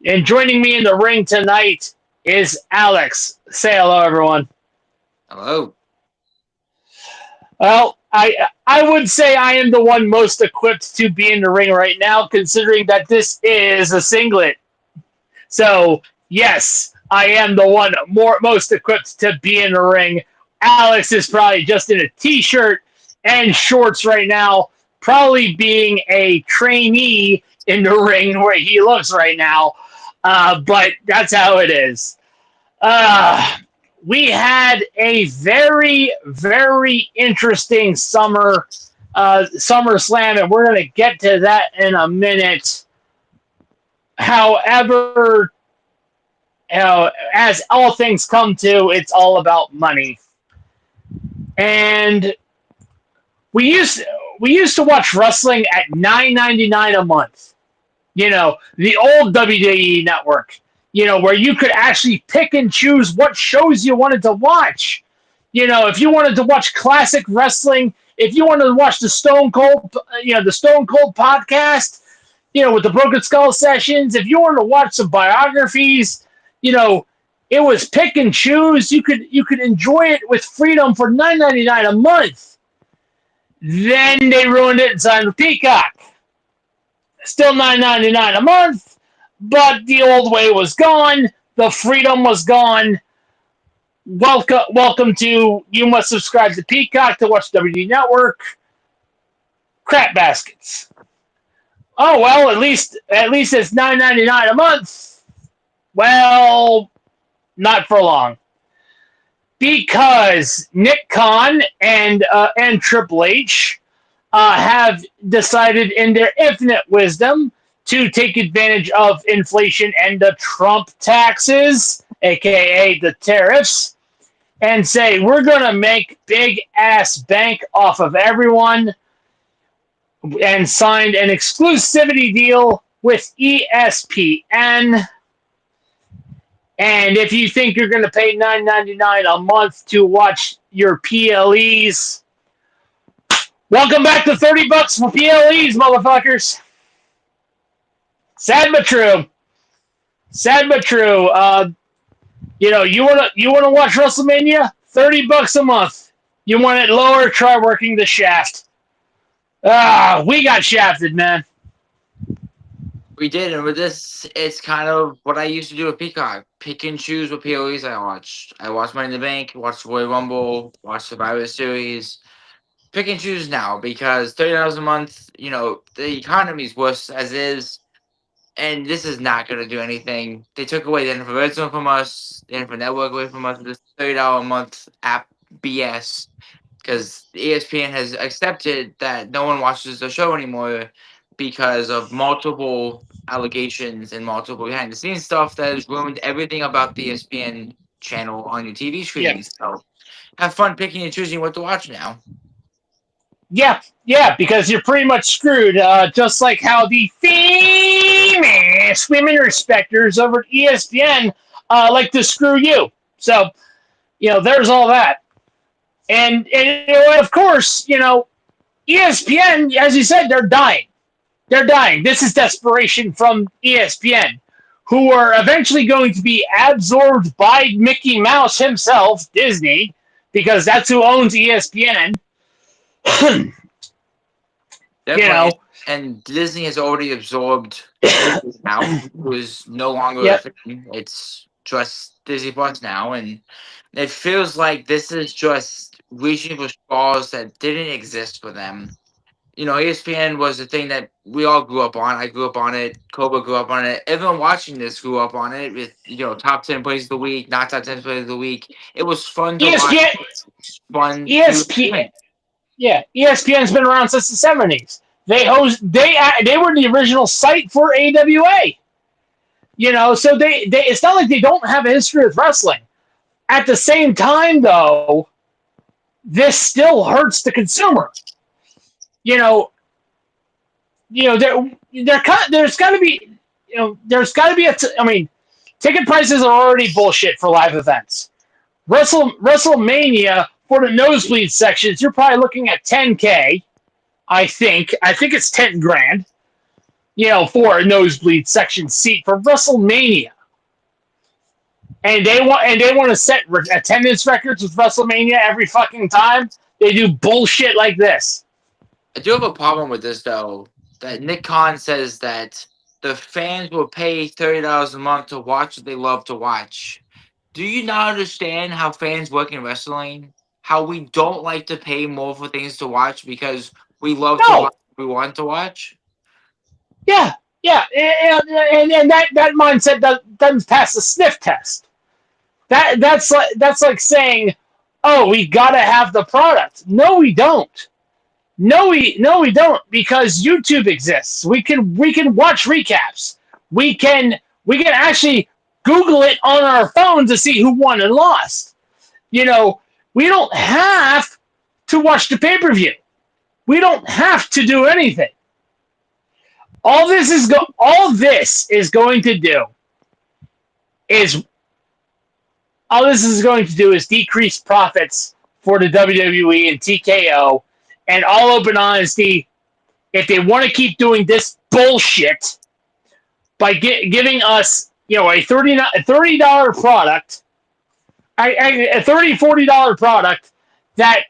And joining me in the ring tonight is Alex. Say hello, everyone. Hello. Well, I would say I am the one most equipped to be in the ring right now, considering that this is a singlet. So yes, I am the one most equipped to be in the ring. Alex is probably just in a t-shirt and shorts right now, probably being a trainee in the ring where he looks right now. But that's how it is. Uh, we had a very, very interesting SummerSlam, and we're going to get to that in a minute. However, as all things come to, it's all about money. And we used we used to watch wrestling at $9.99 a month. The old WWE network. Where you could actually pick and choose what shows you wanted to watch. If you wanted to watch classic wrestling, if you wanted to watch the Stone Cold podcast, with the Broken Skull sessions, if you wanted to watch some biographies, it was pick and choose. You could enjoy it with freedom for $9.99 a month. Then they ruined it and signed with Peacock. Still $9.99 a month, but the old way was gone. The freedom was gone. Welcome to you must subscribe to Peacock to watch WWE Network. Crap baskets. Oh well, at least it's $9.99 a month. Well, not for long, because Nick Khan and Triple H have decided, in their infinite wisdom, to take advantage of inflation and the Trump taxes, aka the tariffs, and say we're gonna make big ass bank off of everyone, and signed an exclusivity deal with ESPN. And if you think you're going to pay $9.99 a month to watch your PLEs, welcome back to $30 for PLEs, motherfuckers. Sad but true. Sad but true. You wanna watch WrestleMania? $30 a month. You want it lower? Try working the shaft. We got shafted, man. We did, and with this, it's kind of what I used to do with Peacock. Pick and choose what POEs I watched. I watched Money in the Bank, watched Royal Rumble, watched Survivor Series. Pick and choose now because $30 a month, the economy's worse as is, and this is not going to do anything. They took away the NFL Red Zone from us, the NFL Network away from us, this $30 a month app BS, because ESPN has accepted that no one watches the show anymore because of multiple allegations and multiple behind the scenes stuff that has ruined everything about the ESPN channel on your TV Yeah, screen. So have fun picking and choosing what to watch now. yeah, because you're pretty much screwed. Just like how the famous women respecters over at ESPN like to screw you. So, there's all that. And of course, ESPN, as you said, they're dying. They're dying. This is desperation from ESPN, who are eventually going to be absorbed by Mickey Mouse himself, Disney, because that's who owns ESPN. Definitely. And Disney has already absorbed now, who is no longer Yep. a thing. It's just Disney Plus now, and it feels like this is just reaching for straws that didn't exist for them. ESPN was the thing that we all grew up on. I grew up on it. Cobra grew up on it. Everyone watching this grew up on it with, top 10 plays of the week, not top 10 plays of the week. It was fun to watch. ESPN, Fun. ESPN, yeah, ESPN's been around since the '70s. They were the original site for AWA. So they it's not like they don't have a history with wrestling. At the same time, though, this still hurts the consumer. You know, there's got to be, I mean, ticket prices are already bullshit for live events. WrestleMania for the nosebleed sections, you're probably looking at $10K. I think it's 10 grand. for a nosebleed section seat for WrestleMania, and they want to set attendance records with WrestleMania every fucking time they do bullshit like this. I do have a problem with this though. That Nick Khan says that the fans will pay $30 a month to watch what they love to watch. Do you not understand how fans work in wrestling? How we don't like to pay more for things to watch because we love to No, watch what we want to watch? yeah, yeah, and that mindset doesn't pass the sniff test. That's like saying, oh, we gotta have the product. No, we don't. No, we don't, because YouTube exists. We can watch recaps. We can actually Google it on our phone to see who won and lost. We don't have to watch the pay-per-view. We don't have to do anything. All this is going to do is decrease profits for the WWE and TKO. And all open honesty, if they want to keep doing this bullshit by giving us, a $30 product, a $40 product that,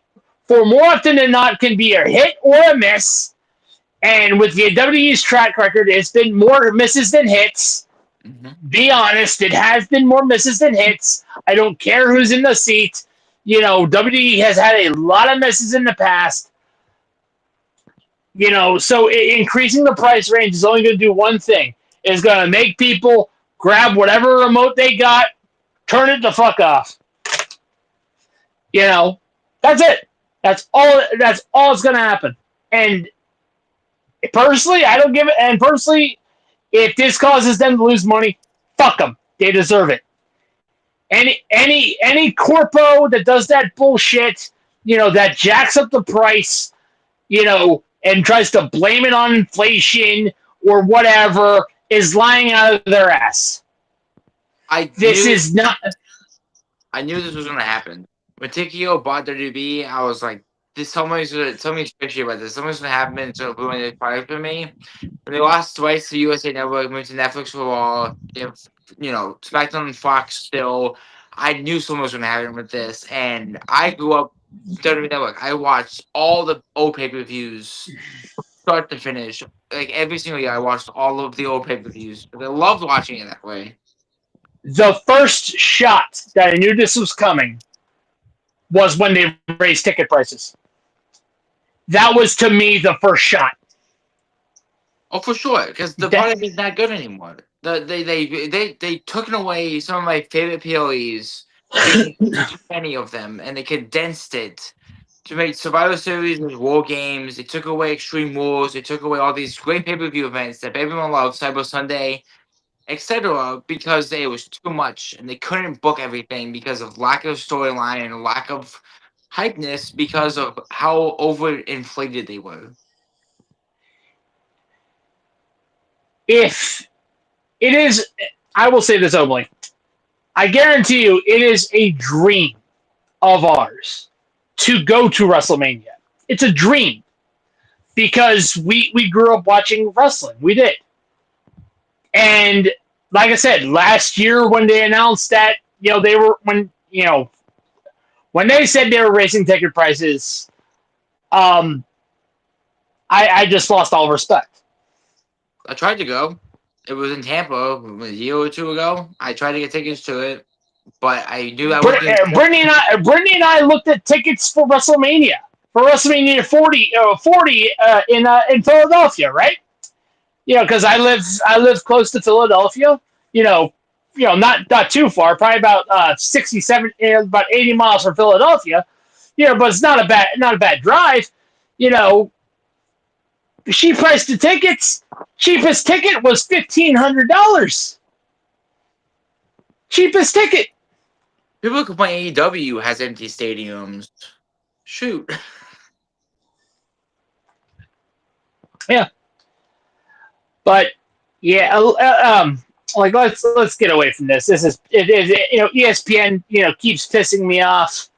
for more often than not, can be a hit or a miss. And with the WWE's track record, it's been more misses than hits. Mm-hmm. Be honest, it has been more misses than hits. I don't care who's in the seat. WWE has had a lot of misses in the past. So increasing the price range is only going to do one thing. It's going to make people grab whatever remote they got, turn it the fuck off. That's it. That's all it's going to happen. And personally, I don't give it. And personally, if this causes them to lose money, fuck them. They deserve it. Any corpo that does that bullshit, that jacks up the price, and tries to blame it on inflation or whatever, is lying out of their ass. I knew this was going to happen. When TKO bought WWE, I was like, somebody's fishy about this. Something's going to happen to ruin this product for me. When they lost twice to USA Network, moved to Netflix for all, SmackDown and Fox still, I knew something was going to happen with this. And I grew up WWE Network. I watched all the old pay-per-views, start to finish. Like every single year, I watched all of the old pay-per-views. I loved watching it that way. The first shot that I knew this was coming was when they raised ticket prices. That was, to me, the first shot. Oh, for sure, because the product is not good anymore. They took away some of my favorite PLEs. Too many of them, and they condensed it to make Survivor Series and War Games. They took away Extreme Rules. They took away all these great pay-per-view events that everyone loved, Cyber Sunday, etc., because it was too much, and they couldn't book everything because of lack of storyline and lack of hypeness because of how overinflated they were. If it is, I will say this openly, I guarantee you it is a dream of ours to go to WrestleMania. It's a dream because we grew up watching wrestling. We did. And like I said, last year when they announced that, when they said they were raising ticket prices, I just lost all respect. I tried to go. It was in Tampa a year or two ago. I tried to get tickets to it, but I knew I was. Brittany and I looked at tickets for WrestleMania 40 in Philadelphia, right? Because I live close to Philadelphia. Not too far, probably about 67, about 80 miles from Philadelphia. But it's not a bad drive. She priced the tickets. Cheapest ticket was $1,500. Cheapest ticket. People complain AEW has empty stadiums. Shoot. Yeah. But yeah, let's get away from this. This is ESPN keeps pissing me off.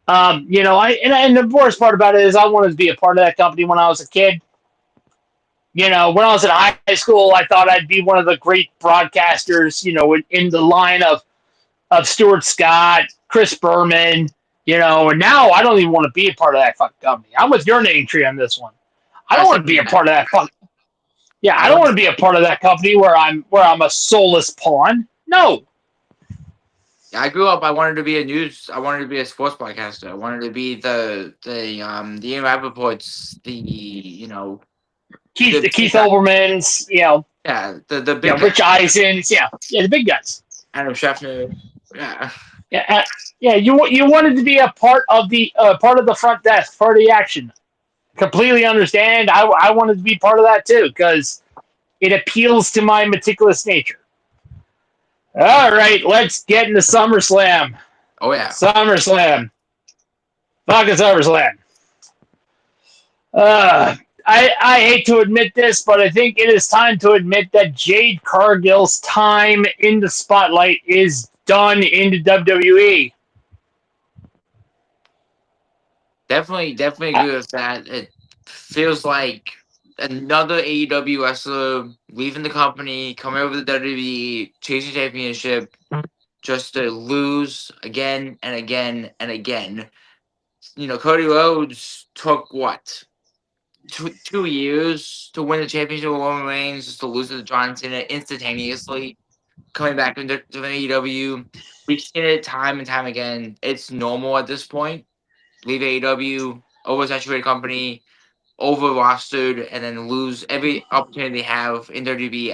And the worst part about it is I wanted to be a part of that company when I was a kid. When I was in high school, I thought I'd be one of the great broadcasters, in the line of Stuart Scott, Chris Berman, and now I don't even want to be a part of that fucking company. I'm with your name tree on this one. I I don't want to think be a that part of that fuck. Yeah, I I don't want want to be a part of that company where I'm a soulless pawn. No. I grew up. I wanted to be a sports broadcaster. I wanted to be the Ian Rappaport's, Keith the the big Keith guy. Olbermans, Yeah, the big guy. Rich Eisens, yeah, the big guys. Adam Scheffner. Yeah. Yeah, yeah. You wanted to be a part of the front desk, part of the action. Completely understand. I wanted to be part of that too because it appeals to my meticulous nature. All right, let's get into SummerSlam. Oh yeah. SummerSlam. Fucking SummerSlam. Uh, I hate to admit this, but I think it is time to admit that Jade Cargill's time in the spotlight is done in the WWE. Definitely agree with that. It feels like another AEW wrestler leaving the company, coming over to the WWE, chasing championship, just to lose again and again and again. Cody Rhodes took what 2 years to win the championship with Roman Reigns, just to lose it to John Cena instantaneously. Coming back into to AEW, we've seen it time and time again. It's normal at this point. Leave AEW, oversaturated company, over rostered, and then lose every opportunity they have in WWE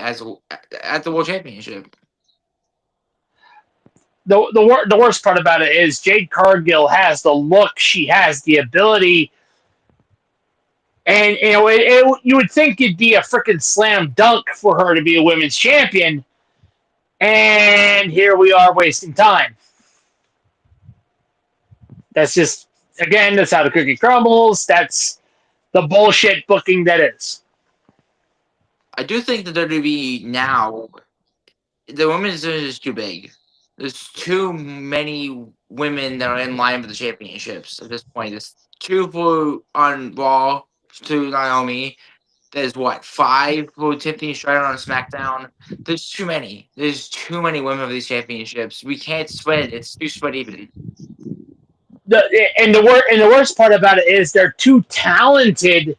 at the World Championship. The worst part about it is Jade Cargill has the look, she has the ability, and you would think it'd be a freaking slam dunk for her to be a women's champion, and here we are wasting time. That's just that's how the cookie crumbles. That's the bullshit booking that is. I do think the WWE now, the women's division is too big. There's too many women that are in line for the championships at this point. There's two for on Raw, to Naomi. There's what, five for Tiffany Stratton on SmackDown. There's too many. There's too many women for these championships. We can't spread. It's too spread even. And the worst part about it is they're too talented,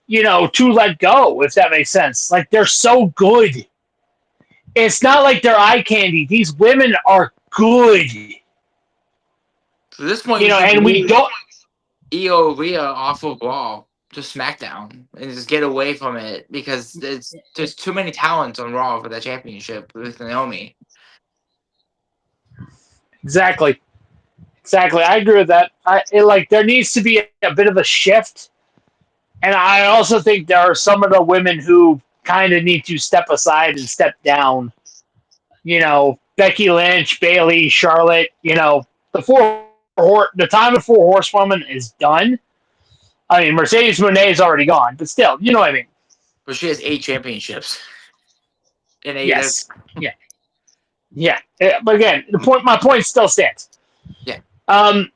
to let go. If that makes sense, like they're so good. It's not like they're eye candy. These women are good. To this point, you should And we move don't. Io Rhea off of Raw to SmackDown and just get away from it because there's too many talents on Raw for that championship with Naomi. Exactly. Exactly. I agree with that. There needs to be a bit of a shift, and I also think there are some of the women who kind of need to step aside and step down. Becky Lynch, Bailey, Charlotte. The time of four horsewomen is done. I mean, Mercedes Monet is already gone, but still, you know what I mean. But she has 8 championships in AEW. Yes. Yeah. Yeah. But again, my point still stands. Yeah. Um.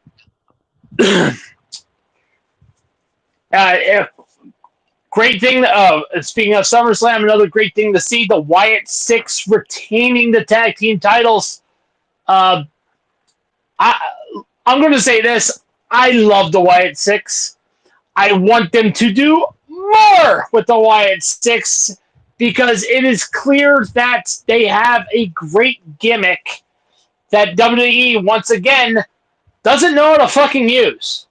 uh, Great thing. Speaking of SummerSlam, another great thing to see: the Wyatt Six retaining the tag team titles. Uh, I I'm going to say this: I love the Wyatt Six. I want them to do more with the Wyatt Six because it is clear that they have a great gimmick that WWE once again doesn't know how to fucking use.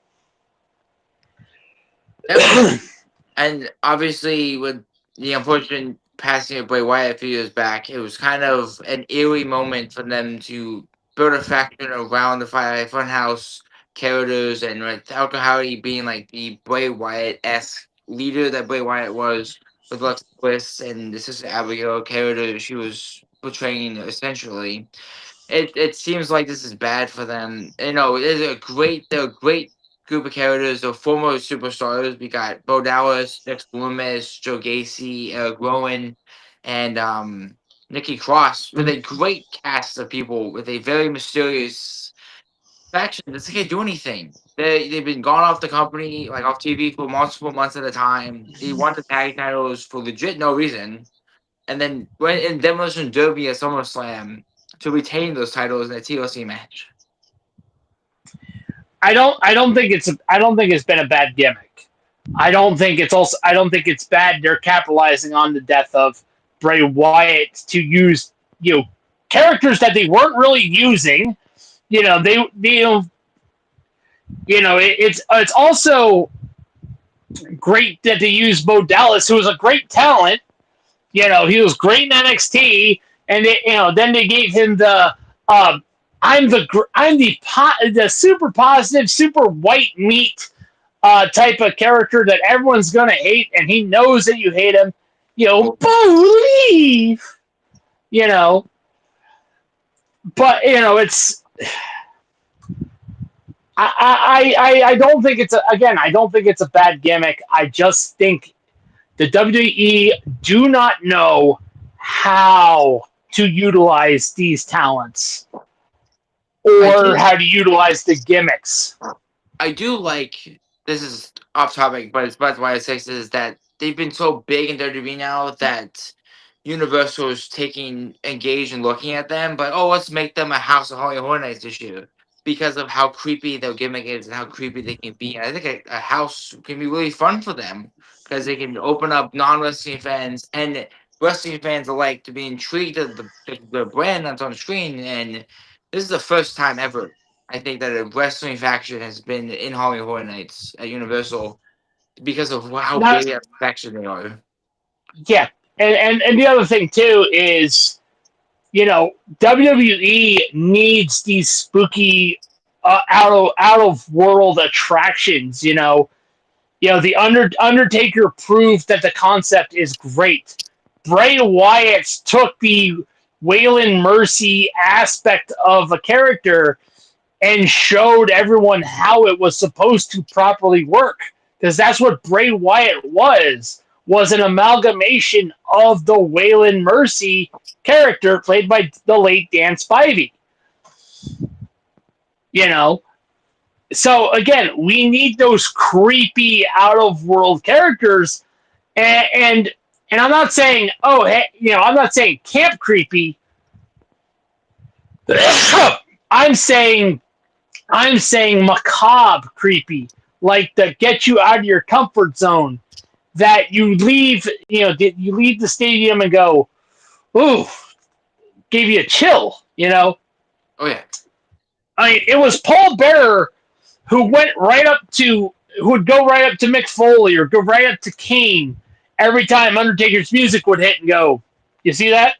And obviously, with the unfortunate passing of Bray Wyatt a few years back, it was kind of an eerie moment for them to build a faction around the Funhouse characters, and with Alka Howdy being like the Bray Wyatt esque leader that Bray Wyatt was, with Lex Bliss and the Sister Abigail character she was portraying essentially. It seems like this is bad for them. They're a great group of characters. They're former superstars. We got Bo Dallas, Dex Loomis, Joe Gacy, Eric Rowan, and Nikki Cross, with a great cast of people with a very mysterious faction that can't do anything. they've been gone off the company, like off TV for multiple months at a time. He won the tag titles for legit no reason, and then went in Demolition Derby at SummerSlam to retain those titles in a TLC match. I don't think it's been a bad gimmick. I don't think it's bad they're capitalizing on the death of Bray Wyatt to use, characters that they weren't really using. It's also great that they use Bo Dallas, who was a great talent. He was great in NXT, and then they gave him the I'm the super positive, super white meat type of character that everyone's gonna hate, and he knows that you hate him. Believe. You know, but it's. I don't think it's I don't think it's a bad gimmick. I just think the WWE do not know how to utilize these talents or how to utilize the gimmicks. I do like, this is off topic, but that's why I say this, is that they've been so big in WWE now that Universal is taking engaged and looking at them, but let's make them a House of Holy Horror Nights this year because of how creepy their gimmick is and how creepy they can be. And I think a house can be really fun for them because they can open up non-wrestling fans and wrestling fans alike to be intrigued at the brand that's on screen. And this is the first time ever, I think, that a wrestling faction has been in Holy Horror Nights at Universal because of how big a faction they are. Yeah, and the other thing too is, WWE needs these spooky, out of world attractions. The Undertaker proved that the concept is great. Bray Wyatt took the Waylon Mercy aspect of a character and showed everyone how it was supposed to properly work. Because that's what Bray Wyatt was an amalgamation of the Waylon Mercy character played by the late Dan Spivey. So again, we need those creepy out of world characters, and I'm not saying, I'm not saying camp creepy. I'm saying macabre creepy, like the get you out of your comfort zone, that you leave, you leave the stadium and go, ooh, gave you a chill, Oh yeah. I mean, it was Paul Bearer who would go right up to Mick Foley or go right up to Kane every time Undertaker's music would hit and go, you see that?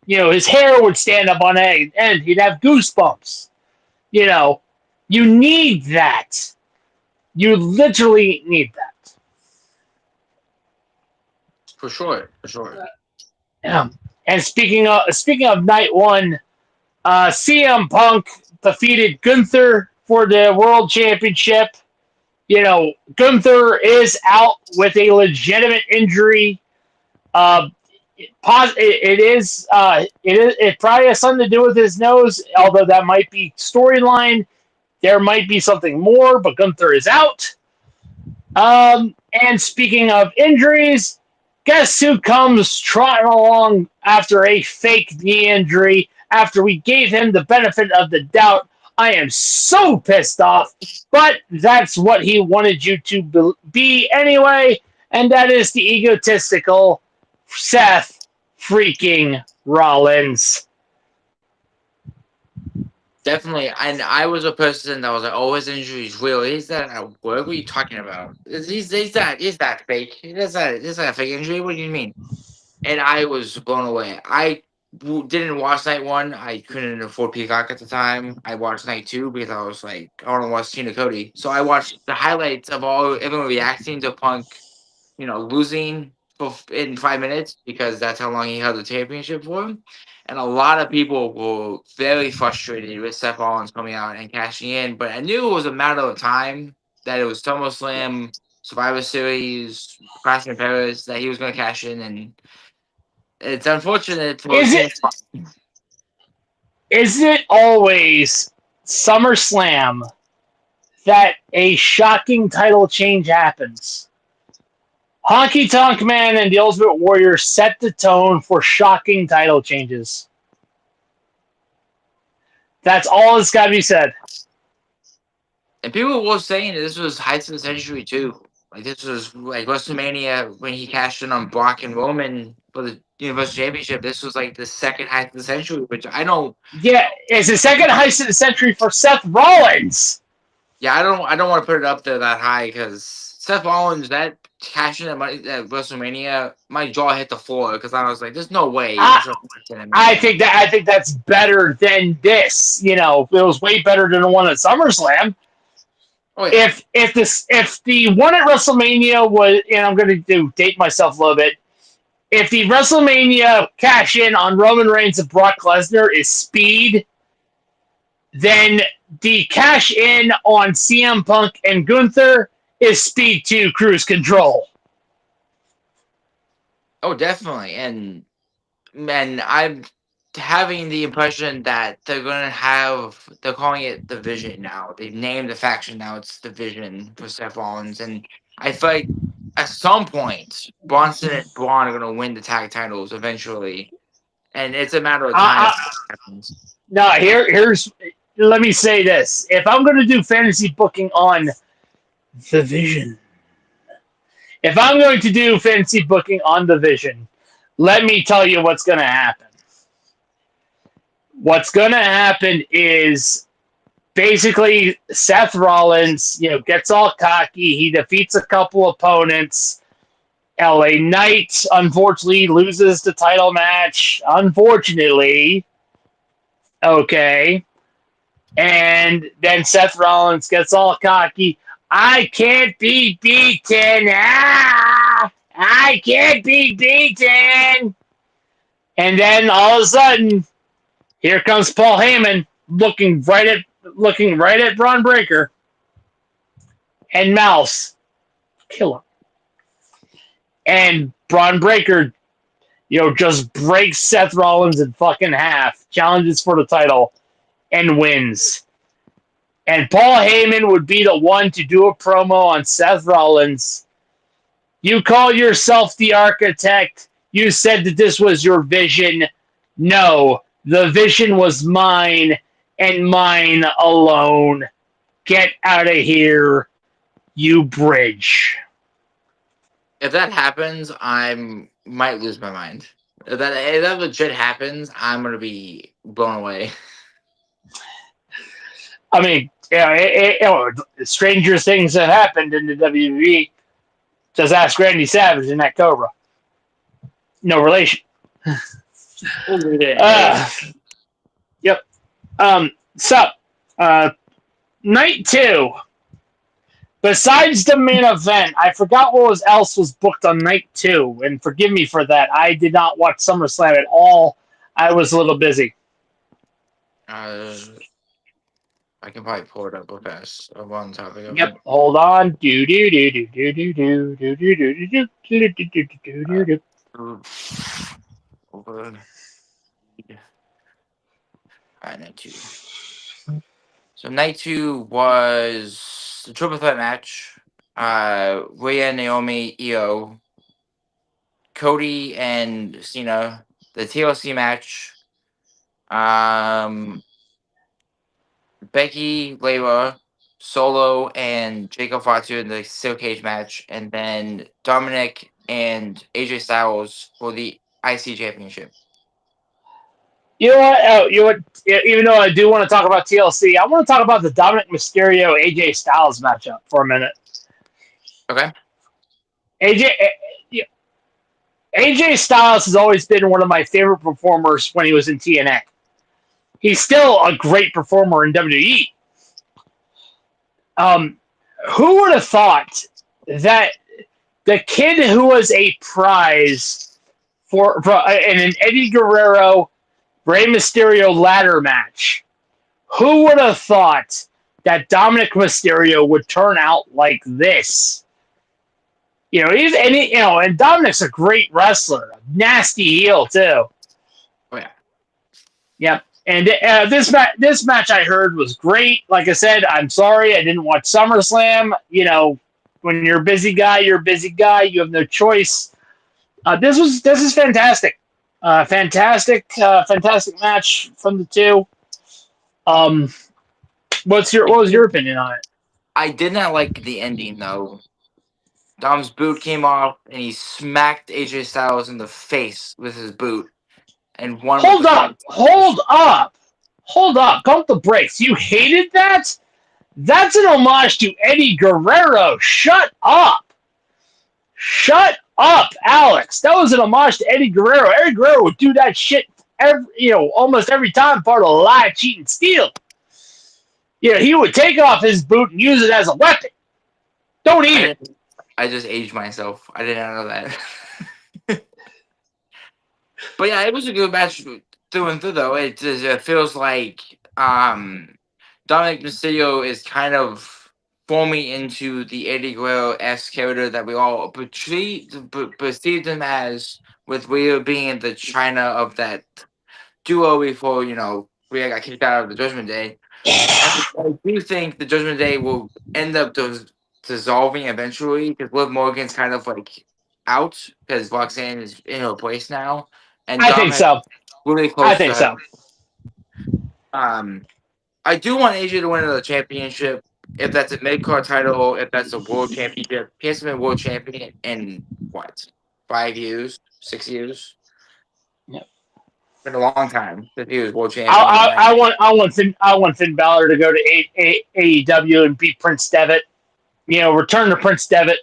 His hair would stand up on end. He'd have goosebumps. You need that. You literally need that. For sure. Yeah. And speaking of night one, CM Punk defeated Gunther for the World Championship. Gunther is out with a legitimate injury. It probably has something to do with his nose, although that might be storyline. There might be something more, but Gunther is out. And speaking of injuries, guess who comes trotting along after a fake knee injury after we gave him the benefit of the doubt? I am so pissed off, but that's what he wanted you to be anyway, and that is the egotistical Seth freaking Rollins. Definitely, and I was a person that was like, his injury is real. Is that what are you talking about? Is that fake? Is that a fake injury? What do you mean? And I was blown away. I didn't watch night one. I couldn't afford Peacock at the time. I watched night two because I was like, I want to watch Tina Cody. So I watched the highlights of everyone reacting to Punk, losing in 5 minutes because that's how long he held the championship for. And a lot of people were very frustrated with Seth Rollins coming out and cashing in. But I knew it was a matter of time, that it was SummerSlam, Survivor Series, Crash in Paris, that he was going to cash in. And it's unfortunate for Is it always SummerSlam that a shocking title change happens. Honky Tonk Man and the Ultimate Warrior set the tone for shocking title changes. That's all that's got to be said. And people were saying that this was heights of the century too. Like this was like WrestleMania when he cashed in on Brock and Roman for the Universal Championship. This was like the second height of the century, which I don't. Yeah, it's the second heist of the century for Seth Rollins. Yeah, I don't want to put it up there that high because Seth Rollins that cashing at WrestleMania, my jaw hit the floor because I was like, "There's no way you're I, just gonna that I Mania." think that's better than this. You know, it was way better than the one at SummerSlam. Oh yeah, If the one at WrestleMania was, and I'm going to date myself a little bit, if the WrestleMania cash in on Roman Reigns and Brock Lesnar is speed, then the cash in on CM Punk and Gunther is speed to cruise control. oh definitely, and I'm having the impression that they're calling it the Vision now. They've named the faction now. It's the Vision for Seth Rollins, and I feel like at some point Bronson and Braun are going to win the tag titles eventually, and it's a matter of time. I, Before it happens. Now, here's let me say this: if I'm going to do fantasy booking on the Vision, if I'm going to do fantasy booking on the Vision, let me tell you what's going to happen. What's going to happen is basically Seth Rollins, gets all cocky. He defeats a couple opponents. LA Knight, unfortunately, loses the title match. Unfortunately. Okay. And then Seth Rollins gets all cocky. I can't be beaten. I can't be beaten. And then all of a sudden, here comes Paul Heyman looking right at Braun Breaker. And Mouse, kill him. And Braun Breaker, just breaks Seth Rollins in fucking half, challenges for the title, and wins. And Paul Heyman would be the one to do a promo on Seth Rollins. You call yourself the architect. You said that this was your vision. No, the vision was mine and mine alone. Get out of here, you bridge. If that happens, I might lose my mind. If that legit happens, I'm gonna be blown away. I mean, stranger things have happened in the WWE. Just ask Randy Savage and that Cobra. No relation. Yep. Night 2. Besides the main event, I forgot what else was booked on night 2, and forgive me for that. I did not watch SummerSlam at all. I was a little busy. I can probably pull it up real fast. I'm on topic of Yep. it. Hold on. Do do do do do do do do do do do do do do do. Alright, night 2. So night 2 was the triple threat match. Rhea, Naomi, Io, Cody, and Cena. The TLC match. Becky, Layla, Solo, and Jacob Fatu in the steel cage match, and then Dominic and AJ Styles for the IC championship. You know what? Even though I do want to talk about TLC, I want to talk about the Dominic Mysterio AJ Styles matchup for a minute. Okay. AJ Styles has always been one of my favorite performers when he was in TNA. He's still a great performer in WWE. Who would have thought that the kid who was a prize for in an Eddie Guerrero Rey Mysterio ladder match, who would have thought that Dominic Mysterio would turn out like this? And Dominic's a great wrestler, a nasty heel too. Oh yeah. Yep. And this match I heard was great. Like I said, I'm sorry I didn't watch SummerSlam. You know, when you're a busy guy, you're a busy guy. You have no choice. This is fantastic. Fantastic match from the two. Um, what was your opinion on it? I did not like the ending though. Dom's boot came off and he smacked AJ Styles in the face with his boot and won with Hold the up, hold up, hold up! Pump the brakes. You hated that? That's an homage to Eddie Guerrero. Shut up. Shut up, Alex. That was an homage to Eddie Guerrero. Eddie Guerrero would do that shit almost every time, part of lie, cheat, and steal. He would take off his boot and use it as a weapon. Don't even. I just aged myself. I did not know that. But yeah, it was a good match through and through, though. It feels like Dominic Mysterio is kind of forming into the Eddie Guerrero-esque character that we all perceived him as, with Rio being the China of that duo before, Rio got kicked out of the Judgment Day. And I do think the Judgment Day will end up dissolving eventually because Liv Morgan's kind of like out because Roxanne is in her place now. And I Dom think has so. really I close to think her. so. I do want AJ to win the championship. If that's a mid-card title, if that's a world championship. He hasn't been world champion in, 5 years? 6 years? Yeah. Been a long time that he was world champion. I want Finn Balor to go to AEW and beat Prince Devitt. Return to Prince Devitt.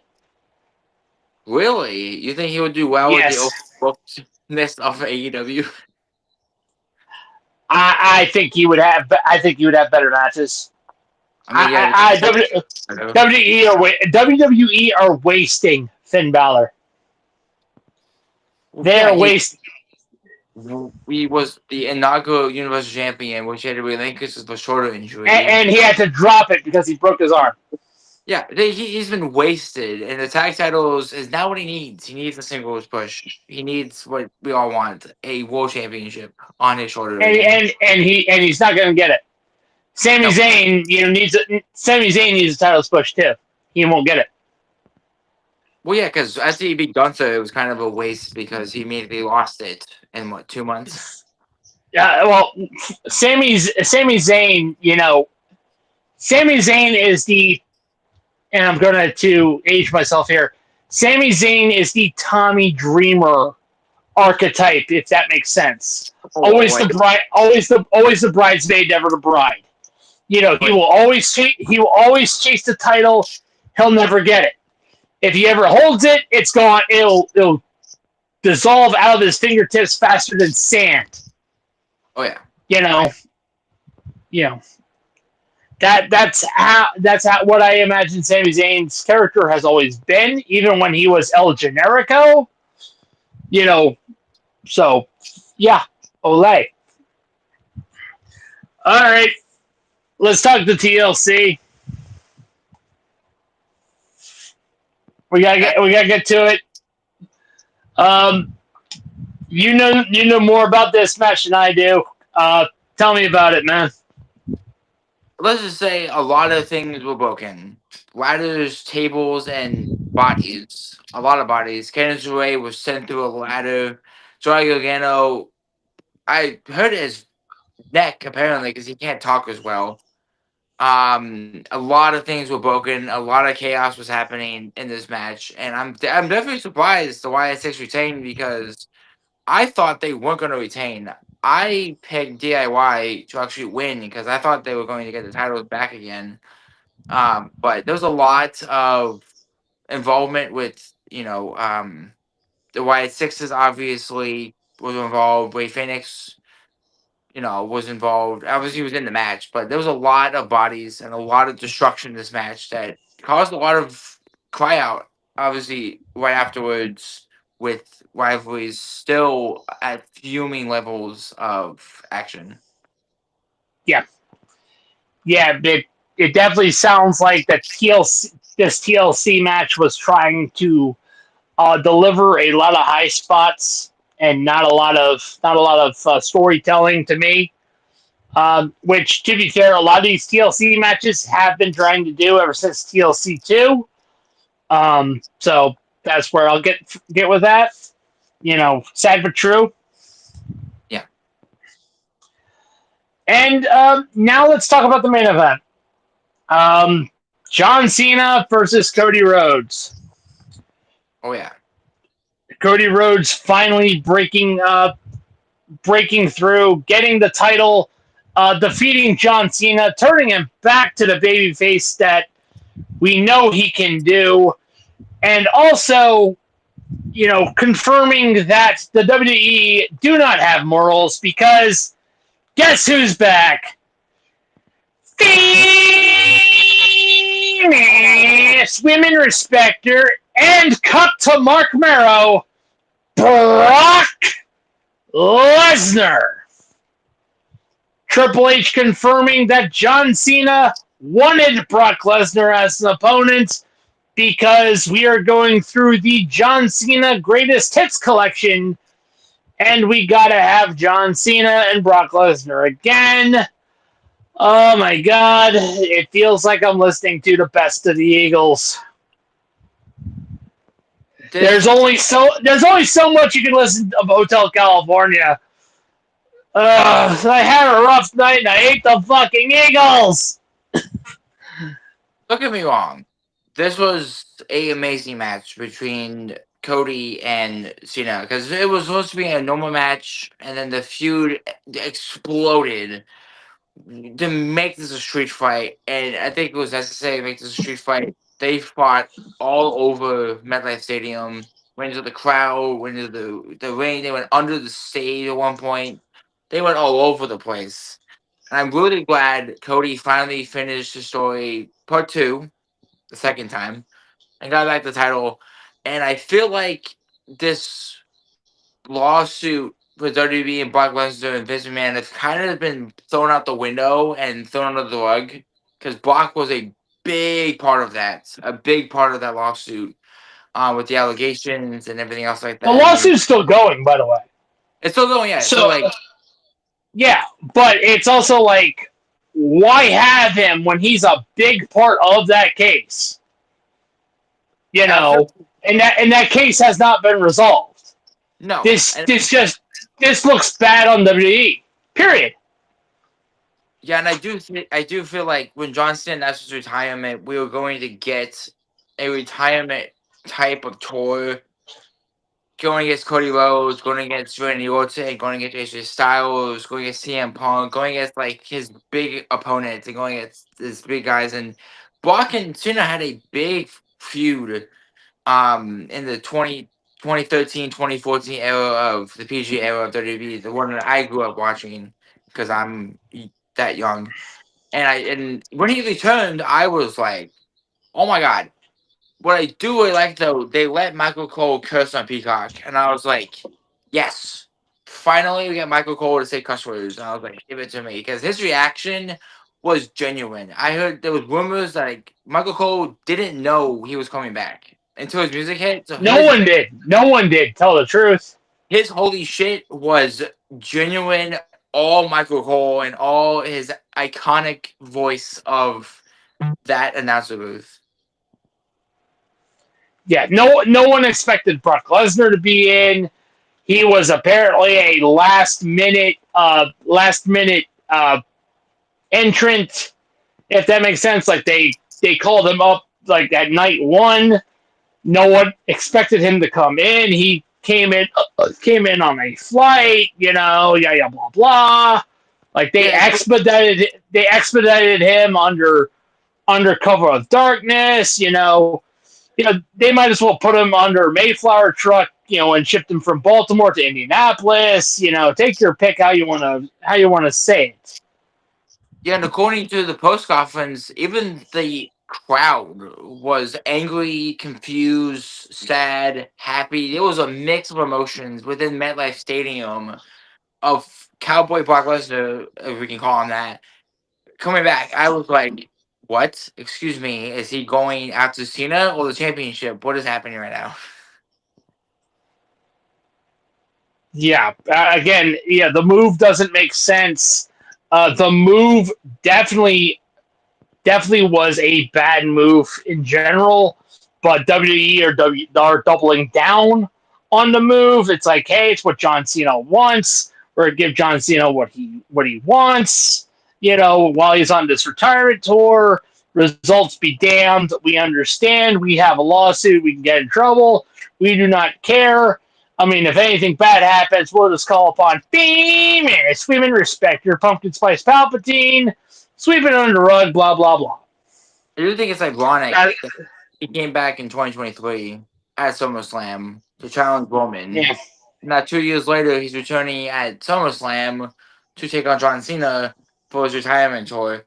Really? You think he would do well Yes. with the overbookedness of AEW? I think he would have. I think he would have better matches. WWE are wasting Finn Balor. They're wasting. He was the inaugural Universal Champion, which had to relinquish the shoulder injury, and he had to drop it because he broke his arm. Yeah, he's been wasted, and the tag titles is not what he needs. He needs a singles push. He needs what we all want: a world championship on his shoulder. And he's not going to get it. Sami Zayn, Sami Zayn needs a titles push too. He won't get it. Well, yeah, because after he beat Gunther, it was kind of a waste because he immediately lost it in 2 months. Yeah, well, Sami Zayn, Sami Zayn is the, and I'm going to age myself here. Sami Zayn is the Tommy Dreamer archetype, if that makes sense. Always the bridesmaid, never the bride. He will always chase the title. He'll never get it. If he ever holds it, it's gone. It'll dissolve out of his fingertips faster than sand. Oh yeah. That's how what I imagine Sami Zayn's character has always been, even when he was El Generico. So yeah, Olay. All right, let's talk to TLC. We gotta get to it. You know more about this match than I do. Tell me about it, man. Let's just say a lot of things were broken. Ladders, tables, and bodies. A lot of bodies. Candice LeRae was sent through a ladder. Joey Gargano, I heard his neck apparently because he can't talk as well. A lot of things were broken. A lot of chaos was happening in this match, and I'm definitely surprised the YS6 retained because I thought they weren't going to retain. I picked DIY to actually win because I thought they were going to get the titles back again. But there was a lot of involvement with the YS6s. Obviously was involved. Ray Phoenix was involved. Obviously, he was in the match, but there was a lot of bodies and a lot of destruction in this match that caused a lot of cry out. Obviously, right afterwards, with rivalries still at fuming levels of action. Yeah, it definitely sounds like that this TLC match was trying to deliver a lot of high spots and not a lot of storytelling to me. Which, to be fair, a lot of these TLC matches have been trying to do ever since TLC 2. So that's where I'll get with that. Sad but true. Yeah. And now let's talk about the main event. John Cena versus Cody Rhodes. Oh yeah. Cody Rhodes finally breaking through, getting the title, defeating John Cena, turning him back to the babyface that we know he can do, and also, confirming that the WWE do not have morals because guess who's back? Famous women respecter and cut to Mark Marrow, Brock Lesnar. Triple H confirming that John Cena wanted Brock Lesnar as an opponent because we are going through the John Cena Greatest Hits collection, and we gotta have John Cena and Brock Lesnar again. Oh my god, it feels like I'm listening to the Best of the Eagles. There's only so much you can listen of Hotel California. I had a rough night and I hate the fucking Eagles. Don't get me wrong. This was a amazing match between Cody and Cena because it was supposed to be a normal match, and then the feud exploded to make this a street fight, and I think it was necessary to make this a street fight. They fought all over MetLife Stadium, went into the crowd, went into the ring. They went under the stage at one point. They went all over the place. And I'm really glad Cody finally finished the story part 2, the second time, and got back the title. And I feel like this lawsuit with WWE and Brock Lesnar and Vince McMahon has kind of been thrown out the window and thrown under the rug because Brock was a big part of that, lawsuit, with the allegations and everything else like The that. lawsuit's still going, by the way. It's still going, yeah. So, yeah, but it's also like, why have him when he's a big part of that case? And that case has not been resolved. No, this looks bad on WWE. Period. Yeah, and I do feel like when John Cena announced his retirement, we were going to get a retirement type of tour, going against Cody Rhodes, going against Randy Orton, going against AJ Styles, going against CM Punk, going against like his big opponents, and going against his big guys. And Brock and Cena had a big feud in the 2013, 2014 era of the PG era of WWE, the one that I grew up watching because I'm that young. And when he returned, I was like, oh my god. What I do really like though, they let Michael Cole curse on Peacock, and I was like, yes. Finally we get Michael Cole to say cuss words. And I was like, give it to me. Because his reaction was genuine. I heard there was rumors that like Michael Cole didn't know he was coming back until his music hit. So No one did. Tell the truth. His holy shit was genuine, all Michael Cole and all his iconic voice of that announcer booth. Yeah, no one expected Brock Lesnar to be in. He was apparently a last minute entrant, if that makes sense. Like they called him up like at night 1. No one expected him to come in. He came in on a flight, blah blah. Like they expedited him under cover of darkness. They might as well put him under a Mayflower truck, and shipped him from Baltimore to Indianapolis. Take your pick how you want to say it. Yeah, and according to the post conference, even the crowd was angry, confused, sad, happy. There was a mix of emotions within MetLife Stadium of Cowboy Brock Lesnar, if we can call him that, coming back. I was like, what? Excuse me, is he going after Cena or the championship? What is happening right now? Yeah, again, the move doesn't make sense. The move definitely was a bad move in general, but WWE are doubling down on the move. It's like, hey, it's what John Cena wants. We're gonna give John Cena what he wants. While he's on this retirement tour, results be damned. We understand. We have a lawsuit. We can get in trouble. We do not care. I mean, if anything bad happens, we'll just call upon famous women. Respect your pumpkin spice Palpatine. Sweep it under the rug, blah, blah, blah. I do think it's ironic Uh, that he came back in 2023 at SummerSlam to challenge Roman. yeah. Now, 2 years later, he's returning at SummerSlam to take on John Cena for his retirement tour.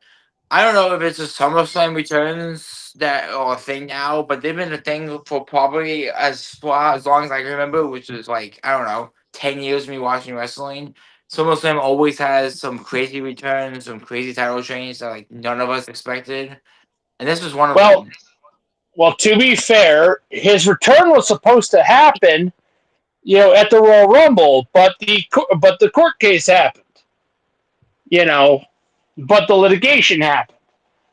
I don't know if it's a SummerSlam returns that or a thing now, but they've been a thing for probably as long as I can remember, which is like, I don't know, 10 years of me watching wrestling. SummerSlam always has some crazy returns, some crazy title changes that like none of us expected. And this was one of Well, them. well, to be fair, his return was supposed to happen, at the Royal Rumble, but the court case happened, you know, but the litigation happened.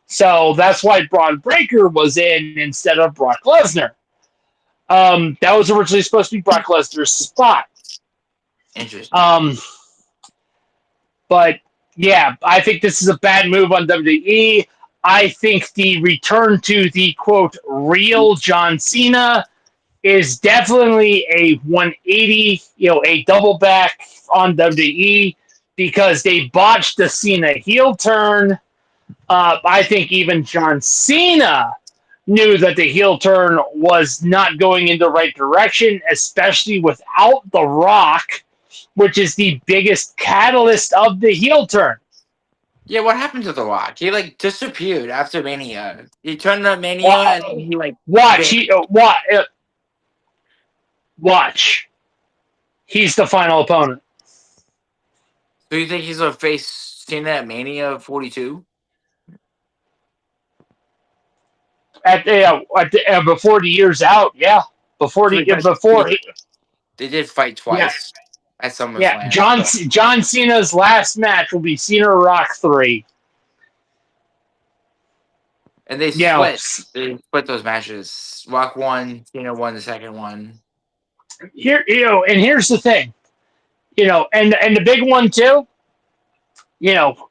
So that's why Braun Breaker was in instead of Brock Lesnar. That was originally supposed to be Brock Lesnar's spot. Interesting. Um, but yeah, I think this is a bad move on WWE. I think the return to the quote real John Cena is definitely a 180, a double back on WWE because they botched the Cena heel turn. I think even John Cena knew that the heel turn was not going in the right direction, especially without The Rock, which is the biggest catalyst of the heel turn. Yeah, what happened to The Rock? He like disappeared after Mania. He turned up Mania Wa- and then he like Watch, bit. watch. He's the final opponent. So you think he's gonna face Cena at Mania 42? Before the year's out, yeah. Before So the because before he, they did fight yeah, twice at yeah. SummerSlam. John Cena's last match will be Cena Rock 3. And they You know, split. They split those matches. Rock won, Cena won the second one. and here's the thing, and the big one too. You know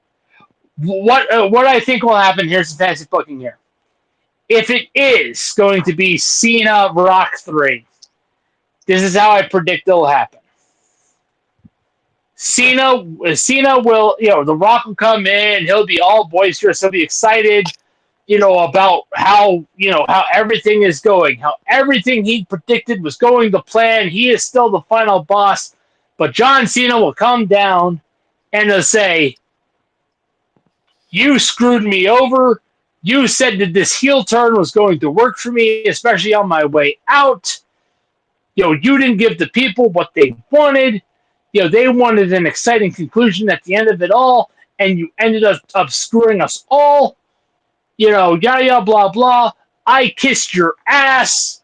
what I think will happen. Here's the fantasy booking here. If it is going to be Cena Rock 3, this is how I predict it'll happen. Cena will, The Rock will come in. He'll be all boisterous. He'll be excited, about how everything is going, how everything he predicted was going to plan. He is still the final boss, but John Cena will come down and he'll say, "You screwed me over. You said that this heel turn was going to work for me, especially on my way out. You didn't give the people what they wanted. They wanted an exciting conclusion at the end of it all, and you ended up screwing us all. Yada, yada, blah, blah. I kissed your ass,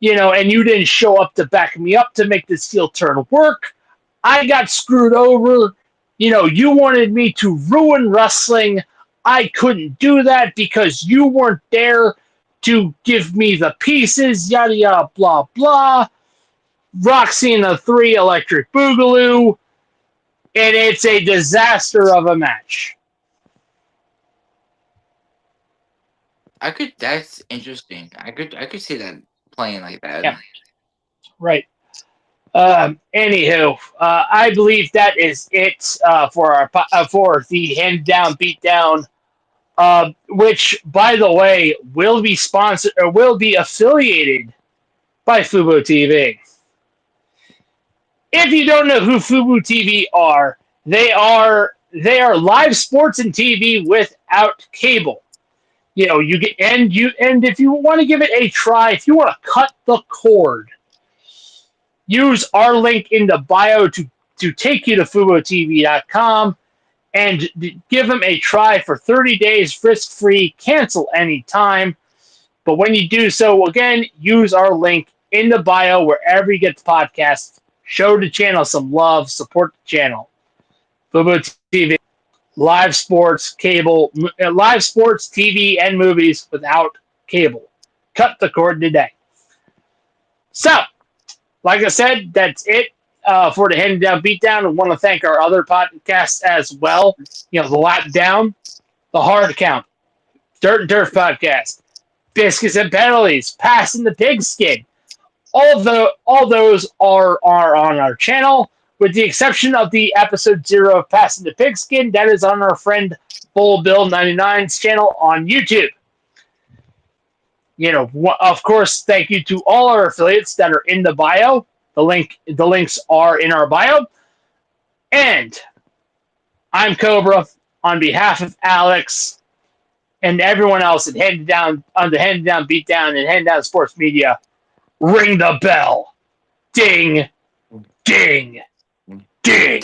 and you didn't show up to back me up to make this heel turn work. I got screwed over. You wanted me to ruin wrestling. I couldn't do that because you weren't there to give me the pieces, yada, yada, blah, blah. Roxina 3 Electric Boogaloo, and it's a disaster of a match." That's interesting. I could see that playing like that. Yeah, right. Anywho, I believe that is it for the hand down, beat down, which, by the way, will be sponsored or will be affiliated by Fubo TV. If you don't know who Fubo TV are, they are live sports and TV without cable. You get and if you want to give it a try, if you want to cut the cord, use our link in the bio to take you to FuboTV.com and give them a try for 30 days risk-free, cancel anytime. But when you do so, again, use our link in the bio wherever you get the podcast. Show the channel some love, support the channel. Fubo TV. live sports, live sports, TV, and movies without cable. Cut the cord today. So, like I said, that's it for the Hand Down Beatdown. I want to thank our other podcasts as well. You know, the Lap Down, the Hard Count, Dirt and Turf Podcast, Biscuits and Penalties, Passing the Pigskin. All those are on our channel, with the exception of the episode 0 of Passing the Pigskin. That is on our friend Bull Bill 99's channel on YouTube. You know, of course, thank you to all our affiliates that are in the bio. The links are in our bio. And I'm Cobra on behalf of Alex and everyone else at Hand Down on the Hand Down Beatdown and Hand Down Sports Media. Ring the bell. Ding, ding, ding.